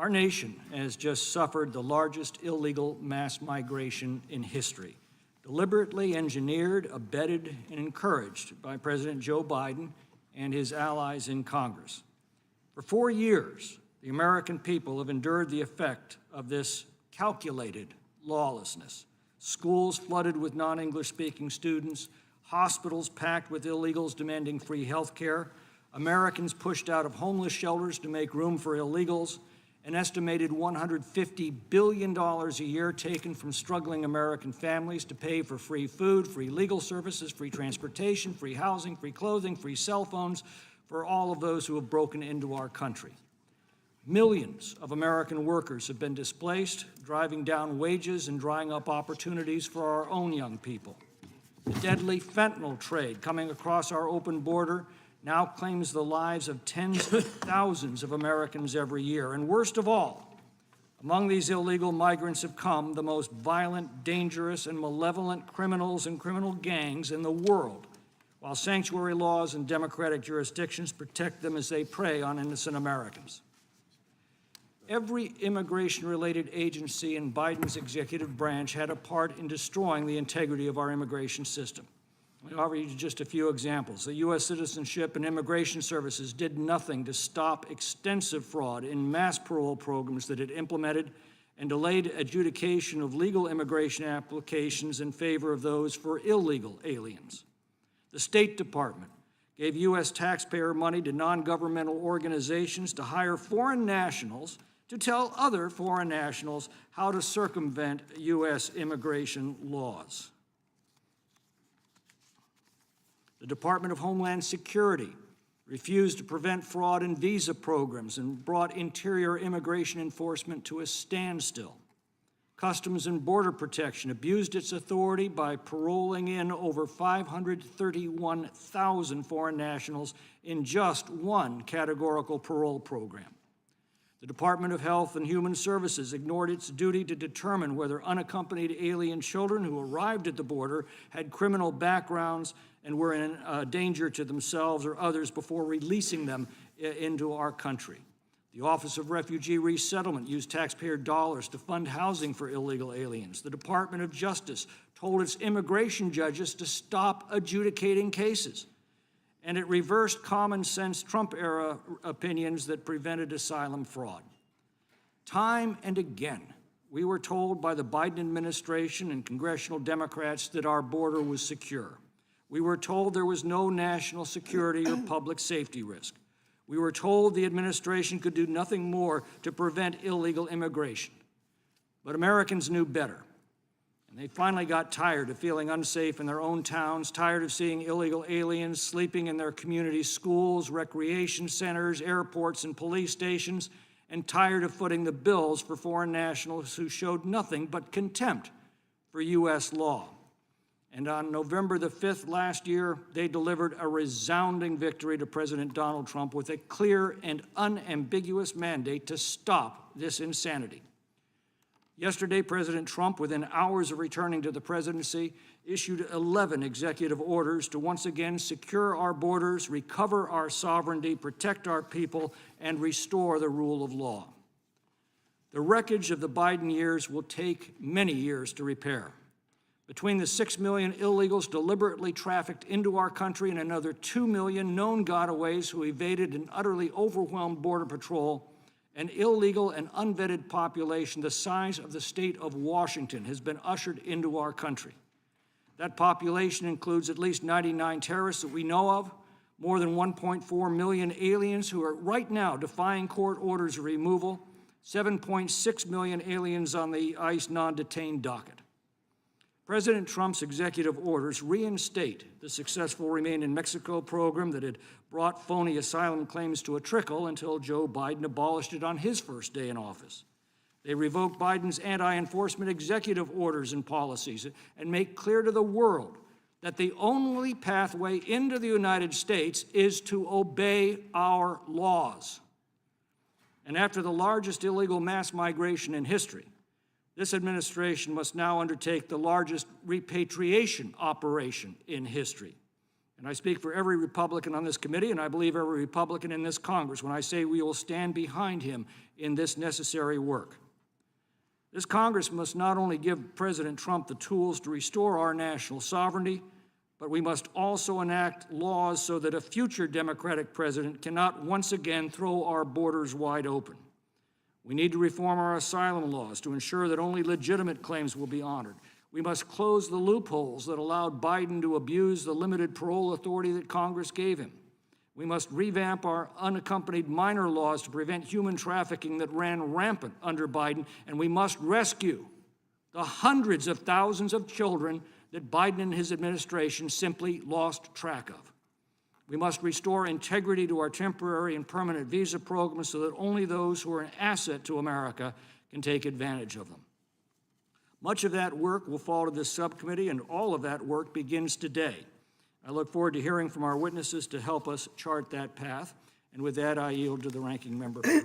Our nation has just suffered the largest illegal mass migration in history, deliberately engineered, abetted, and encouraged by President Joe Biden and his allies in Congress. For 4 years, the American people have endured the effect of this calculated lawlessness. Schools flooded with non-English speaking students, hospitals packed with illegals demanding free health care, Americans pushed out of homeless shelters to make room for illegals, an estimated $150 billion a year taken from struggling American families to pay for free food, free legal services, free transportation, free housing, free clothing, free cell phones for all of those who have broken into our country. Millions of American workers have been displaced, driving down wages and drying up opportunities for our own young people. The deadly fentanyl trade coming across our open border now claims the lives of tens of thousands of Americans every year. And worst of all, among these illegal migrants have come the most violent, dangerous, and malevolent criminals and criminal gangs in the world, while sanctuary laws and democratic jurisdictions protect them as they prey on innocent Americans. Every immigration-related agency in Biden's executive branch had a part in destroying the integrity of our immigration system. I'll offer you just a few examples. The U.S. Citizenship and Immigration Services did nothing to stop extensive fraud in mass parole programs that it implemented and delayed adjudication of legal immigration applications in favor of those for illegal aliens. The State Department gave U.S. taxpayer money to non-governmental organizations to hire foreign nationals to tell other foreign nationals how to circumvent U.S. immigration laws. The Department of Homeland Security refused to prevent fraud in visa programs and brought interior immigration enforcement to a standstill. Customs and Border Protection abused its authority by paroling in over 531,000 foreign nationals in just one categorical parole program. The Department of Health and Human Services ignored its duty to determine whether unaccompanied alien children who arrived at the border had criminal backgrounds and were in danger to themselves or others before releasing them into our country. The Office of Refugee Resettlement used taxpayer dollars to fund housing for illegal aliens. The Department of Justice told its immigration judges to stop adjudicating cases. And it reversed common-sense Trump-era opinions that prevented asylum fraud. Time and again, we were told by the Biden administration and congressional Democrats that our border was secure. We were told there was no national security or public safety risk. We were told the administration could do nothing more to prevent illegal immigration. But Americans knew better. And they finally got tired of feeling unsafe in their own towns, tired of seeing illegal aliens sleeping in their community schools, recreation centers, airports, and police stations, and tired of footing the bills for foreign nationals who showed nothing but contempt for U.S. law. And on November the 5th last year, they delivered a resounding victory to President Donald Trump with a clear and unambiguous mandate to stop this insanity. Yesterday, President Trump, within hours of returning to the presidency, issued 11 executive orders to once again secure our borders, recover our sovereignty, protect our people, and restore the rule of law. The wreckage of the Biden years will take many years to repair. Between the 6 million illegals deliberately trafficked into our country and another 2 million known gotaways who evaded an utterly overwhelmed Border Patrol, an illegal and unvetted population the size of the state of Washington has been ushered into our country. That population includes at least 99 terrorists that we know of, more than 1.4 million aliens who are right now defying court orders of removal, 7.6 million aliens on the ICE non-detained docket. President Trump's executive orders reinstate the successful Remain in Mexico program that had brought phony asylum claims to a trickle until Joe Biden abolished it on his first day in office. They revoke Biden's anti-enforcement executive orders and policies and make clear to the world that the only pathway into the United States is to obey our laws. And after the largest illegal mass migration in history, this administration must now undertake the largest repatriation operation in history. And I speak for every Republican on this committee, and I believe every Republican in this Congress, when I say we will stand behind him in this necessary work. This Congress must not only give President Trump the tools to restore our national sovereignty, but we must also enact laws so that a future Democratic president cannot once again throw our borders wide open. We need to reform our asylum laws to ensure that only legitimate claims will be honored. We must close the loopholes that allowed Biden to abuse the limited parole authority that Congress gave him. We must revamp our unaccompanied minor laws to prevent human trafficking that ran rampant under Biden, and we must rescue the hundreds of thousands of children that Biden and his administration simply lost track of. We must restore integrity to our temporary and permanent visa programs so that only those who are an asset to America can take advantage of them. Much of that work will fall to this subcommittee, and all of that work begins today. I look forward to hearing from our witnesses to help us chart that path. And with that, I yield to the ranking member.